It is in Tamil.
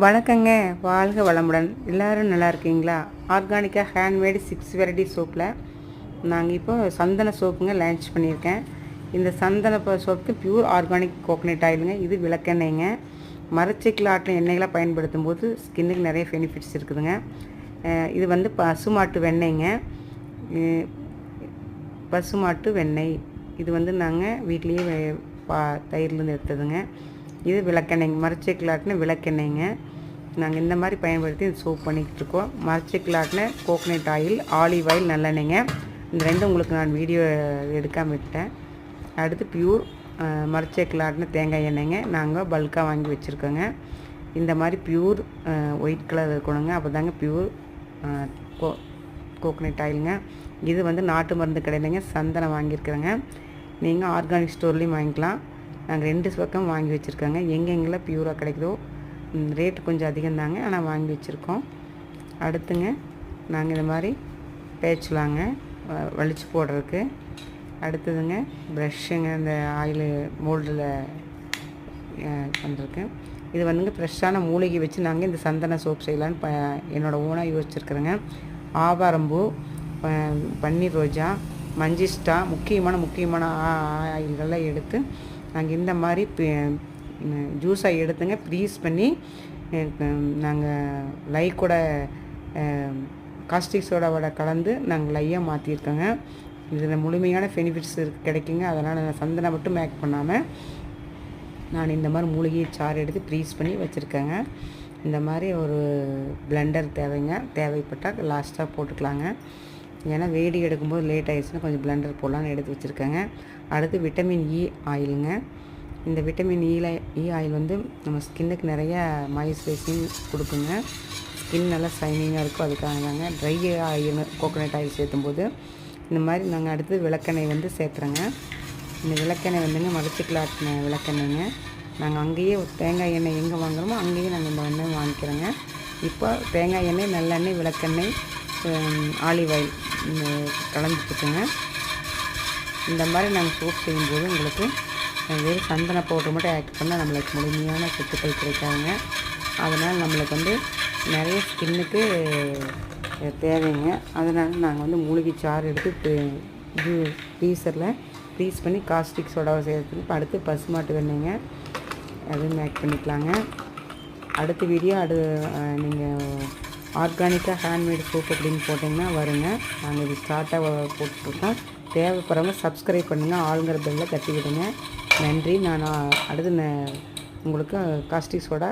வணக்கங்க. வாழ்க வளமுடன். எல்லோரும் நல்லா இருக்கீங்களா? ஆர்கானிக்காக ஹேண்ட்மேடு 6 வெரைட்டி சோப்பில் நாங்கள் இப்போ சந்தன சோப்புங்க லான்ச் பண்ணியிருக்கேன். இந்த சந்தன சோப்புக்கு பியூர் ஆர்கானிக் கோகனட் ஆயிலுங்க. இது விளக்கெண்ணெய்ங்க. மரச்செக்கில் ஆட்டின எண்ணெய்களை பயன்படுத்தும் போது ஸ்கின்னுக்கு நிறைய பெனிஃபிட்ஸ் இருக்குதுங்க. இது வந்து பசுமாட்டு வெண்ணெய்ங்க. பசுமாட்டு வெண்ணெய் இது வந்து நாங்கள் வீட்லேயே தயிர்லேருந்து எடுத்ததுங்க. இது விளக்கெண்ணெய்ங்க. மரச்செக்கில் ஆட்டின விளக்கெண்ணெய்ங்க. நாங்கள் இந்த மாதிரி பயன்படுத்தி சோப் பண்ணிக்கிட்டு இருக்கோம். மரச்செக்கில் ஆட்டின கோகனட் ஆயில், ஆலிவ் ஆயில், நல்லெண்ணெய்ங்க. இந்த ரெண்டும் உங்களுக்கு நான் வீடியோ எடுக்காமல் விட்டேன். அடுத்து பியூர் மரச்செக்கில் ஆட்டின தேங்காய் எண்ணெய்ங்க. நாங்கள் பல்காக வாங்கி வச்சுருக்கோங்க. இந்த மாதிரி பியூர் ஒயிட் கலர் இருக்கணுங்க. அப்போ தாங்க பியூர் கோகனட் ஆயிலுங்க. இது வந்து நாட்டு மருந்து கடையிலங்க சந்தனம் வாங்கியிருக்கிறேங்க. நீங்கள் ஆர்கானிக் ஸ்டோர்லேயும் வாங்கிக்கலாம். நாங்கள் 2 பக்கம் வாங்கி வச்சுருக்கோங்க. எங்கெங்கெல்லாம் பியூராக கிடைக்குதோ. ரேட்டு கொஞ்சம் அதிகம்தாங்க, ஆனால் வாங்கி வச்சுருக்கோம். அடுத்துங்க நாங்கள் இந்த மாதிரி பேச்சுலாங்க வலிச்சு போடுறதுக்கு. அடுத்ததுங்க ப்ரஷ்ஷுங்க, இந்த ஆயில் மோல்டில் பண்ணுறதுக்கு. இது வந்துங்க ஃப்ரெஷ்ஷான மூலிகை வச்சு நாங்கள் இந்த சந்தன சோப் செய்யலான்னு என்னோடய ஓனாக யோசிச்சுருக்குறேங்க. ஆவாரம்பூ, பன்னீர் ரோஜா, மஞ்சிஸ்டா, முக்கியமான ஆயில்கள்லாம் எடுத்து நாங்கள் இந்த மாதிரி ஜூஸாக எடுத்துங்க ஃப்ரீஸ் பண்ணி நாங்கள் லைக்கோட காஸ்டிக் சோடாவோட கலந்து நாங்கள் லையாக மாற்றிருக்கோங்க. இதில் முழுமையான பெனிஃபிட்ஸ் கிடைக்குங்க. அதனால் நான் சந்தனம் மட்டும் மேக் பண்ணாமல் நான் இந்த மாதிரி மூலிகை சாறு எடுத்து ஃப்ரீஸ் பண்ணி வச்சுருக்கேங்க. இந்த மாதிரி ஒரு பிளெண்டர் தேவைப்பட்டால் லாஸ்ட்டாக போட்டுக்கலாங்க. ஏன்னா வேடி எடுக்கும்போது லேட் ஆகிடுச்சுன்னா கொஞ்சம் பிளெண்டர் போடலான்னு எடுத்து வச்சுருக்கேங்க. அடுத்து விட்டமின் இ ஆயிலுங்க. இந்த விட்டமின் இ ஆயில் வந்து நம்ம ஸ்கின்னுக்கு நிறைய மாய்ஸ்சரைசிங் கொடுக்குங்க. ஸ்கின் நல்லா ஷைனிங்காக இருக்கும். அதுக்காக தாங்க ட்ரை ஆயில் கோகனட் ஆயில் சேர்த்தும்போது இந்த மாதிரி நாங்கள் அடுத்து விளக்கெண்ணெய் வந்து சேர்த்துறோங்க. இந்த விளக்கெண்ணெய் வந்துங்க மரச்செக்கில் ஆட்டின விளக்கெண்ணெய்ங்க. நாங்கள் அங்கேயே தேங்காய் எண்ணெய் எங்கே வாங்குகிறோமோ அங்கேயே நாங்கள் இந்த எண்ணெய் வாங்கிக்கிறோங்க. இப்போ தேங்காய் எண்ணெய், நல்லெண்ணெய், விளக்கெண்ணெய், ஆலிவ் ஆயில் கலந்துட்டுருக்குங்க. இந்த மாதிரி நாங்கள் சோப் செய்யும்போது உங்களுக்கு வெறும் சந்தன பவுடர் மட்டும் ஆட் பண்ணால் நம்மளுக்கு முழுமையான சத்துக்கள் கிடைக்காதுங்க. அதனால் நம்மளுக்கு வந்து நிறைய ஸ்கின்னுக்கு தேவைங்க. அதனால் நாங்கள் வந்து மூலிகை சாறு எடுத்து ஃப்ரீசரில் ஃப்ரீஸ் பண்ணி காஸ்டிக் சோடாவை சேர்த்து இப்போ அடுத்து பசுமாட்டு வெண்ணெய்ங்க அதுவும் மேக் பண்ணிக்கலாங்க. அடுத்த வீடியோ நீங்கள் ஆர்கானிக்காக ஹேண்ட்மேடு சோப் அப்படின்னு போட்டிங்கன்னா வருங்க. நாங்கள் இது ஸ்டார்ட்டாக போட்டுருக்கோம். தேவைப்படுறவங்க சப்ஸ்கிரைப் பண்ணுங்கள். ஆளுங்கிற பெல்லை தட்டி விடுங்க. நன்றி. நான் அடுத்து உங்களுக்கு காஸ்டிக் சோடா